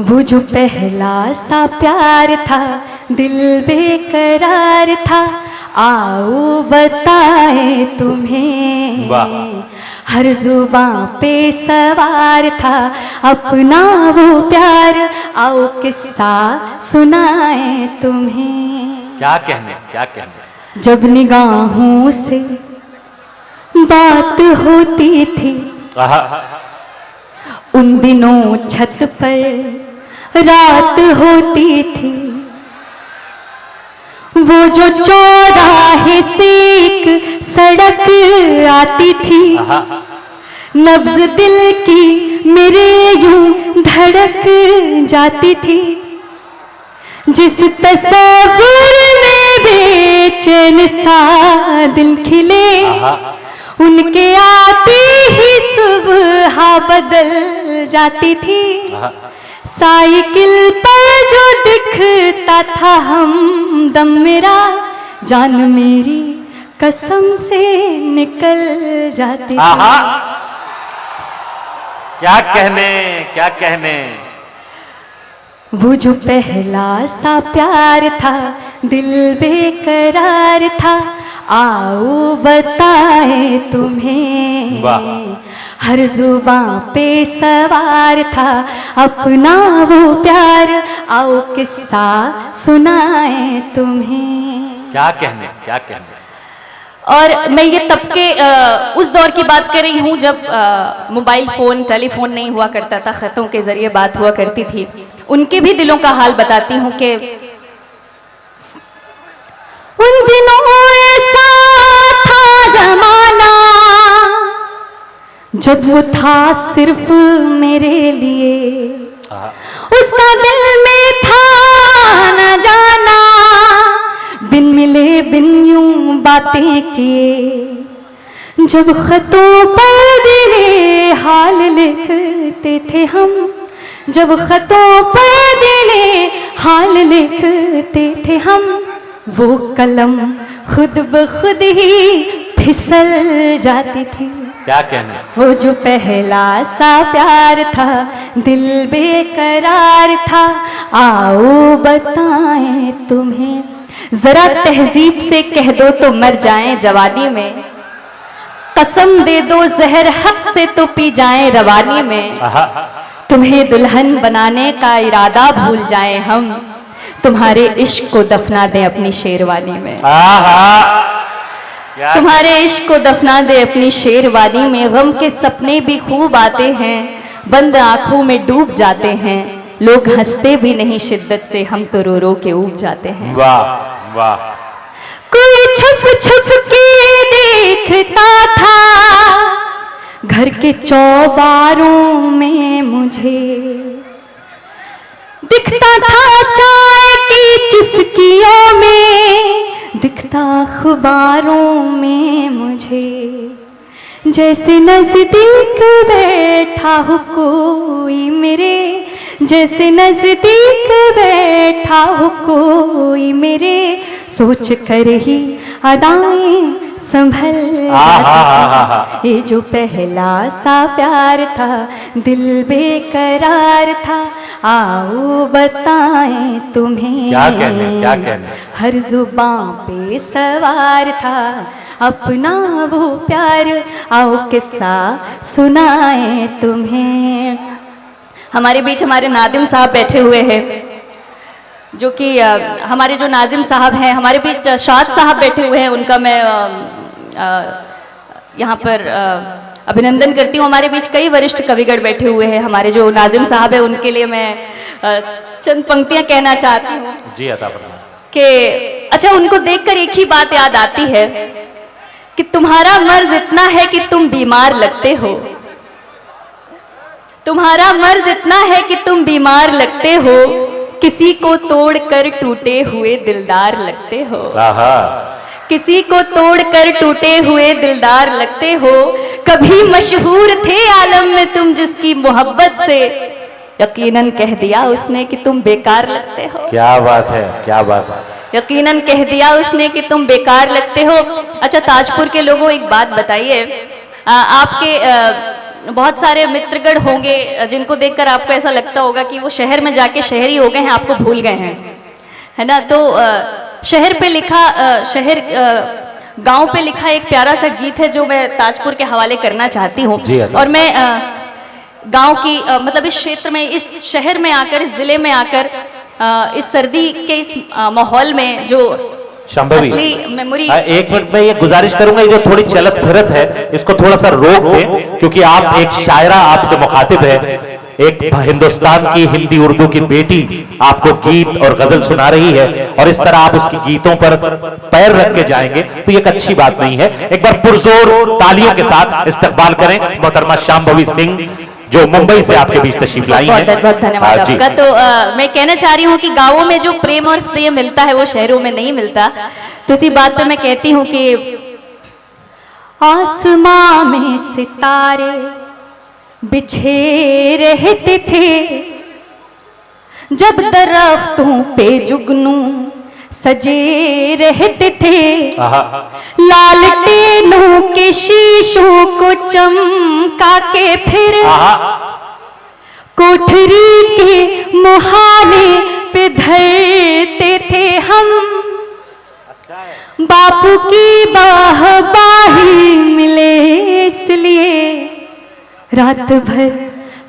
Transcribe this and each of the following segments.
वो जो पहला सा प्यार था दिल बेकरार था, आओ बताए तुम्हें। हर जुबां पे सवार था अपना वो प्यार, आओ किस्सा सुनाए तुम्हें। क्या कहने। जब निगाहों से बात होती थी उन दिनों छत पर रात होती थी, वो जो चौराहे से एक सड़क आती थी, नब्ज दिल की मेरे यूं धड़क जाती थी। जिस तस्वीर में बेचैन सा दिल खिले, उनके आते ही सुबह बदल जाती थी। साइकिल पर जो दिखता था हम दम मेरा, जान मेरी कसम से निकल जाती थी। क्या कहने। वो जो पहला सा प्यार था दिल बेकरार था, आओ बताए तुम्हें। हर जुबां पे सवार था अपना वो प्यार, आओ किस्सा सुनाए तुम्हें। क्या कहने। और मैं ये तब के उस दौर की बात कर रही हूँ जब मोबाइल फ़ोन टेलीफोन नहीं हुआ करता था, ख़तों के ज़रिए बात हुआ करती थी। उनके भी दिलों का हाल बताती हूँ कि उन दिनों ऐसा था ज़माना जब वो था सिर्फ मेरे लिए, उसका दिल में था न जाना, बिन मिले बिन यूं बातें किए। जब खतों पर दिले हाल लिखते थे हम, जब खतों पर दिले हाल लिखते थे हम, वो कलम खुद ब खुद ही फिसल जाती थी। क्या कहने। वो जो पहला सा प्यार था दिल बेकरार था, आओ बताएं तुम्हें। जरा तहजीब से कह दो तो मर जाएं जवानी में, कसम दे दो जहर हक से तो पी जाएं रवानी में। तुम्हें दुल्हन बनाने का इरादा भूल जाएं हम, तुम्हारे इश्क को दफना दें अपनी शेरवानी में। तुम्हारे इश्क को दफना दे अपनी शेरवानी में। गम के सपने भी खूब आते हैं, बंद आंखों में डूब जाते हैं। लोग हंसते भी नहीं शिद्दत से, हम तो रो रो के ऊब जाते हैं। वाह। कोई छुप छुप के देखता था घर के चौबारों में, मुझे दिखता था चाय की चुस्कियों में, दिखता अखबारों में मुझे। जैसे नजदीक बैठा हो कोई मेरे, जैसे नजदीक बैठा हो कोई मेरे, सोच कर ही अदाएं संभल जाती। ये जो पहला सा प्यार था दिल बेकरार था, आओ बताएं तुम्हें। क्या कहने। हर जुबां पे सवार था अपना वो प्यार, आओ किस्सा सुनाए तुम्हें। हमारे बीच हमारे नादिम साहब बैठे हुए हैं, जो कि हमारे जो नाजिम साहब हैं, हमारे बीच शाद साहब बैठे हुए हैं, उनका मैं यहाँ पर अभिनंदन करती हूँ। हमारे बीच कई वरिष्ठ कविगण बैठे हुए हैं। हमारे जो नाजिम साहब है उनके लिए मैं चंद पंक्तियाँ कहना चाहती हूँ जी। अता फरमाएं। कि अच्छा, उनको देखकर एक ही बात याद आती है कि तुम्हारा मर्ज इतना है कि तुम बीमार लगते हो, तुम्हारा मर्ज इतना है कि तुम बीमार लगते हो, किसी को तोड़कर टूटे हुए दिलदार लगते हो। किसी को तोड़कर टूटे हुए दिलदार लगते हो। कभी मशहूर थे आलम में तुम जिसकी मोहब्बत से, यकीनन कह दिया उसने कि तुम बेकार लगते हो। क्या बात है। यकीनन कह दिया उसने कि तुम बेकार लगते हो। अच्छा, ताजपुर के लोगों एक बात बताइए, आपके बहुत सारे मित्रगण होंगे जिनको देखकर आपको ऐसा लगता होगा कि वो शहर में जाके शहरी हो गए हैं, आपको भूल गए हैं, है ना। तो शहर पे लिखा गांव पे लिखा एक प्यारा सा गीत है जो मैं ताजपुर के हवाले करना चाहती हूँ। और मैं गांव की मतलब इस क्षेत्र में, इस शहर में आकर, इस जिले में आकर, इस सर्दी के इस माहौल में जो शांभवी, असली मेमोरी, एक मिनट में ये गुजारिश करूंगा, ये जो थोड़ी चलत फिरत है इसको थोड़ा सा रोक दें, क्योंकि आप एक शायरा, आपसे मुखातिब है, एक हिंदुस्तान की हिंदी उर्दू की बेटी आपको गीत और गजल सुना रही है, और इस तरह आप उसकी गीतों पर पैर रख के जाएंगे तो ये एक अच्छी बात नहीं है। एक बार पुरजोर तालियों के साथ इस्तकबाल करें मोहतरमा शांभवी सिंह जो मुंबई से आपके बीच तशरीफ लाई हैं। बहुत बहुत धन्यवाद आपका। तो मैं कहना चाह रही हूँ कि गांवों में जो प्रेम और स्नेह मिलता है वो शहरों में नहीं मिलता। तो इसी बात पे मैं कहती हूँ कि आसमां में सितारे बिछे रहते थे, जब दरख्तों पे जुगनू सजे रहते थे, लालटेनों के शीशों को चमका के फिर कोठरी के मुहाने पे धरते थे हम, बापू की बाही मिले इसलिए रात भर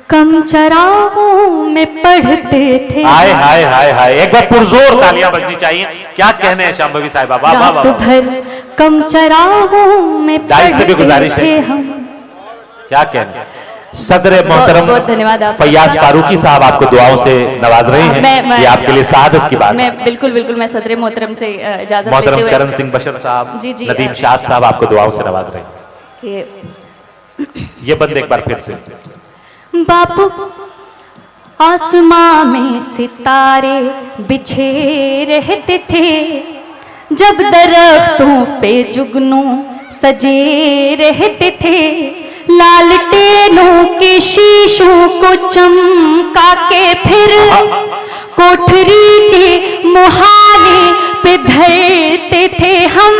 कम चराहों में पढ़ते थे। हाय हाय हाय हाय, एक बार पुरजोर तालियां बजनी चाहिए। क्या कहने हैं शांभवी साहिबा, वाह वाह वाह। रात भर कम चराहों में पढ़ते थे हम। क्या कहने। सदर मोहतरम बहुत धन्यवाद आप फैयाज फारूकी साहब आपको दुआओं से नवाज रहे हैं, ये आपके लिए सादत की बात। मैं बिल्कुल मैं सदर मोहतरम से इजाजत लेते मोहतरम हुए, चरण सिंह बशर साहब, जी नदीम शाह साहब आपको दुआओं से नवाज रहे हैं। ये बंद एक बार फिर से। बापू आसमां में सितारे बिछे रहते थे, जब दरख्तों पे जुगनू सजे रहते थे, लालटेनों के शीशों को चमका के फिर कोठरी के मुहाने पे धरते थे हम,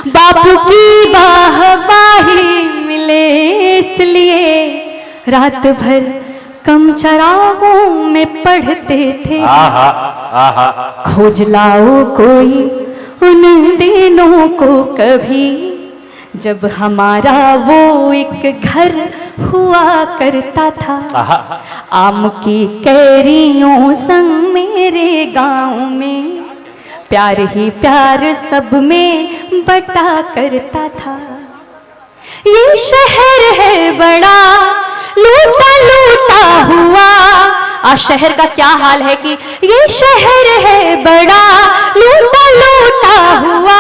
बापू की बाही मिले इसलिए रात भर कम चराहों में पढ़ते थे। खोज लाओ कोई उन दिनों को कभी, जब हमारा वो एक घर हुआ करता था, आम की कैरियों संग मेरे गांव में प्यार ही प्यार सब में बटा करता था। ये शहर है बड़ा लूटा लूटा हुआ, आज शहर का क्या हाल है कि ये शहर है बड़ा लूटा लूटा हुआ,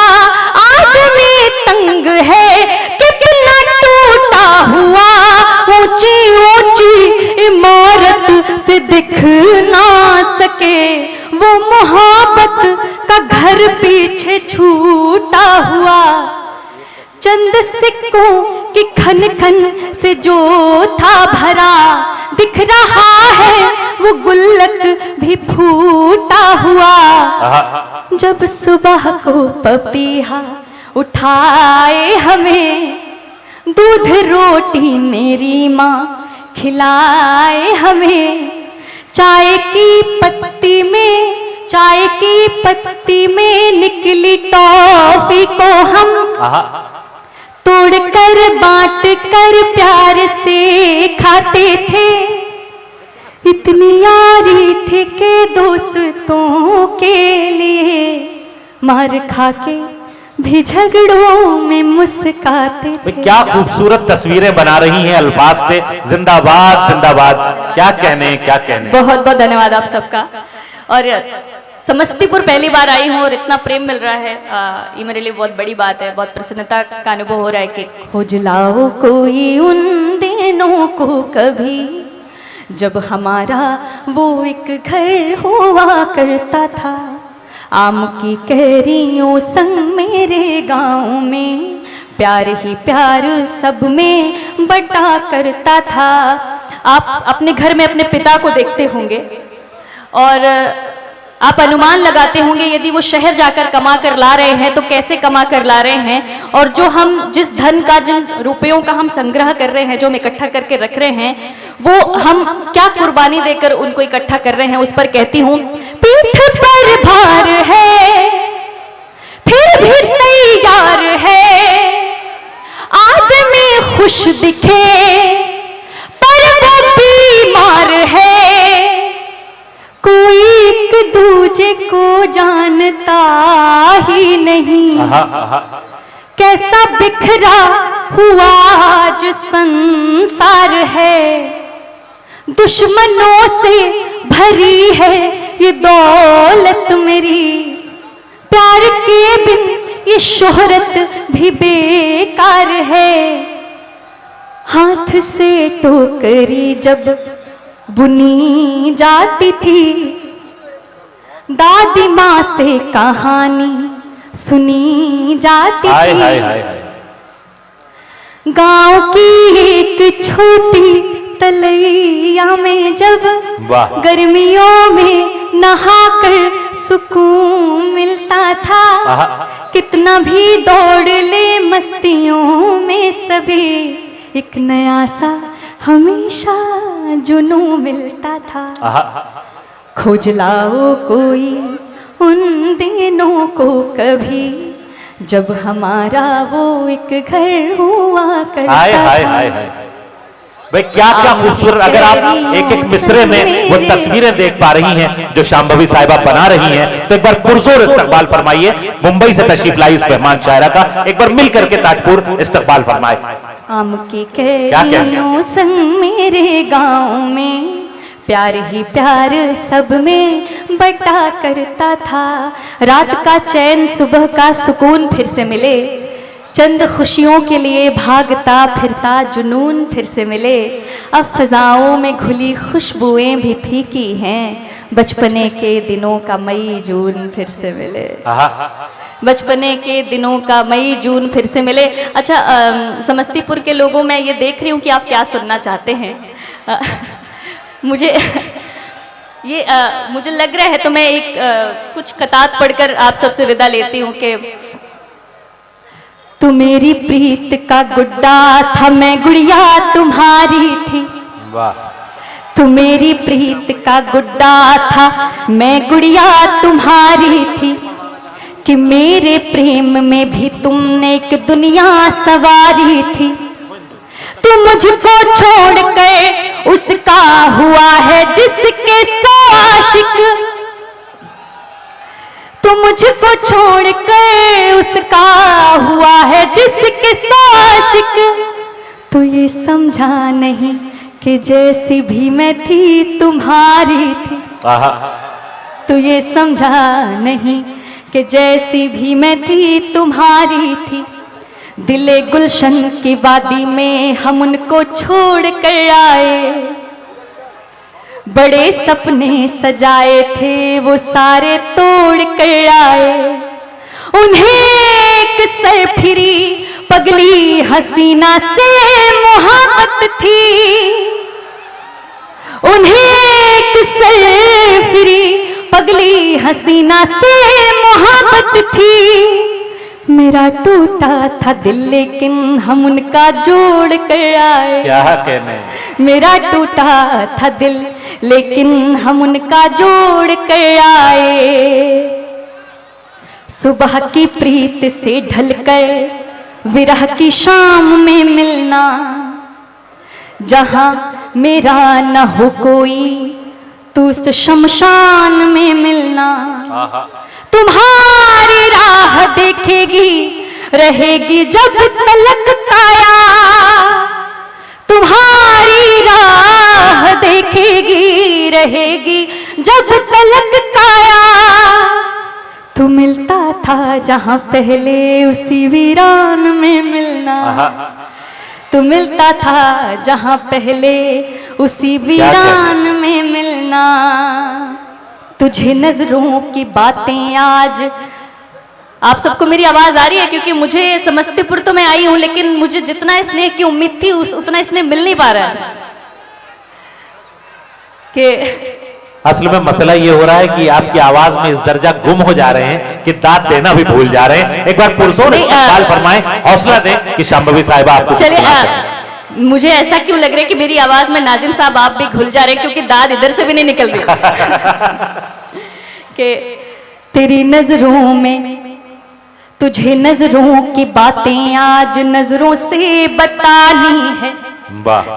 आदमी तंग है कितना टूटा हुआ, ऊंची ऊंची इमारत से दिख ना सके वो मोहब्बत का घर पीछे छूटा हुआ, चंद सिक्कों की खन खन से जो था भरा, दिख रहा है वो गुल्लक भी फूटा हुआ, जब सुबह को पपीहा उठाए हमें, दूध रोटी मेरी माँ खिलाए हमें, चाय की पत्ती में निकली टॉफी को हम तोड़कर बांट कर प्यार से खाते थे, इतनी यारी थी कि दोस्तों के लिए मार खा के भी झगड़ों में मुस्काते थे। क्या खूबसूरत तस्वीरें बना रही हैं अल्फाज से, जिंदाबाद जिंदाबाद। क्या कहने क्या कहने। बहुत बहुत धन्यवाद आप सबका। और समस्तीपुर पहली बार आई हूँ और इतना प्रेम मिल रहा है, ये मेरे लिए बहुत बड़ी बात है, बहुत प्रसन्नता का अनुभव हो रहा है कि खोज लाओ कोई उन दिनों को कभी, जब हमारा वो एक घर हुआ करता था, आम की कैरियों संग मेरे गांव में प्यार ही प्यार सब में बटा करता था। आप अपने घर में अपने पिता को देखते होंगे और आप अनुमान लगाते होंगे यदि वो शहर जाकर कमा कर ला रहे हैं तो कैसे कमा कर ला रहे हैं, और जो हम जिस धन का, जिन रुपयों का हम संग्रह कर रहे हैं, जो हम इकट्ठा करके रख रहे हैं, वो हम क्या कुर्बानी देकर उनको इकट्ठा कर रहे हैं। उस पर कहती हूँ, पीठ पर भार है फिर भी तैयार है, आदमी खुश दिखे पर वो बीमार है, कोई एक दूजे को जानता ही नहीं, कैसा बिखरा हुआ आज संसार है, दुश्मनों से भरी है ये दौलत मेरी, प्यार के बिन ये शोहरत भी बेकार है, हाथ से टोकरी जब बुनी जाती थी, दादी माँ से कहानी सुनी जाती थी, गांव की एक छोटी तलैया में जब गर्मियों में नहाकर सुकून मिलता था, कितना भी दौड़ ले मस्तियों में सभी, एक नया सा हमेशा जुनून मिलता था, खोज लाओ कोई उन दिनों को कभी, जब हमारा वो एक घर हुआ करता था। भाई क्या क्या खूबसूरत, अगर आप एक एक मिसरे में वो तस्वीरें देख पा रही हैं जो शांभवी साहिबा बना रही हैं, तो एक बार पुरजोर इस्तकबाल फरमाइए। मुंबई से तशरीफ लाई इस मेहमान शायरा का, एक बार मिल करके ताजपुर इस्तकबाल फरमाए। आम की कैरियों संग मेरे गांव में प्यार ही प्यार सब में बटा करता था, रात का चैन सुबह का सुकून फिर से मिले, चंद खुशियों के लिए भागता फिरता जुनून फिर से मिले, अब फिजाओं में घुली खुशबुएं भी फीकी हैं, बचपने के दिनों का मई जून फिर से मिले, बचपने के दिनों का मई जून फिर से मिले। अच्छा, समस्तीपुर के लोगों, मैं ये देख रही हूँ कि आप क्या सुनना चाहते हैं। मुझे ये मुझे लग रहा है, तो मैं एक कुछ कतार पढ़कर आप सबसे विदा लेती हूँ कि तू मेरी प्रीत का गुड्डा था, मैं गुड़िया तुम्हारी थी, वाह। तू मेरी प्रीत का गुड्डा था, मैं गुड़िया तुम्हारी थी, कि मेरे प्रेम में भी तुमने एक दुनिया सवारी थी, तू मुझको छोड़ कर उसका हुआ है जिसके सो आशिक, तू मुझको छोड़ कर उसका हुआ है जिसके सो आशिक, तू ये समझा नहीं कि जैसी भी मैं थी तुम्हारी थी, तू ये समझा नहीं कि जैसी भी मैं थी तुम्हारी थी, दिले गुलशन की वादी में हम उनको छोड़ कर आए, बड़े सपने सजाए थे वो सारे तोड़ कर आए, उन्हें एक सरफिरी पगली हसीना से मोहब्बत थी, उन्हें एक सरफिरी पगली हसीना से मोहब्बत थी, मेरा टूटा था दिल लेकिन हम उनका जोड़ कर आए, क्या कहने, मेरा टूटा था दिल लेकिन हम उनका जोड़ कर आए, सुबह की प्रीत से ढलकर विरह की शाम में मिलना, जहां मेरा न हो कोई तू उस शमशान में मिलना, तुम्हारी राह देखेगी रहेगी जब तलक काया, तुम्हारी राह देखेगी रहेगी जब तलक काया, तू मिलता था जहां पहले उसी वीरान में मिलना, तू मिलता था जहां पहले उसी वीरान में मिलना, तुझे नजरों की बातें आज, आप सबको मेरी आवाज आ रही है? क्योंकि मुझे समस्तीपुर तो मैं आई हूं लेकिन मुझे जितना स्नेह की उम्मीद थी उतना स्नेह मिल नहीं पा रहा है कि असल में मसला ये हो रहा है कि आपकी आवाज में इस दर्जा गुम हो जा रहे हैं कि दाद देना भी भूल जा रहे हैं। एक बार पुरजोर इस्तकबाल फरमाएं, हौसला दें कि शांभवी साहिबा आपको चलिए मुझे ऐसा क्यों लग रहा है कि मेरी आवाज में नाजिम साहब आप भी घुल जा रहे हैं, क्योंकि दाद इधर से भी नहीं निकल रही कि तेरी नजरों में तुझे नजरों की बातें आज नजरों से बतानी है,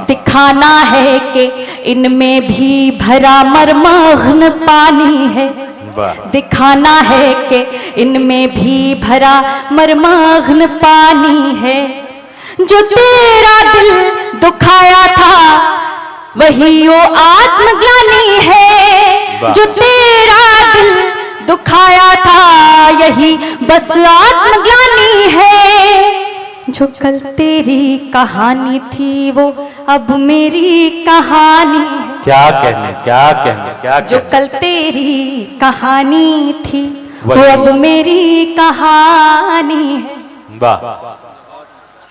दिखाना है कि इनमें भी भरा मर्मग्न पानी है, दिखाना है कि इनमें भी भरा मर्मग्न पानी है। जो तेरा दिल दुखाया था वही वो आत्मग्लानी है, जो तेरा दिल दुखाया था यही बस आत्मग्लानी है। जो कल तेरी कहानी थी वो अब मेरी कहानी है। क्या कहने, क्या कहने, क्या कहने। जो कल तेरी कहानी थी वो अब मेरी कहानी है। वाह।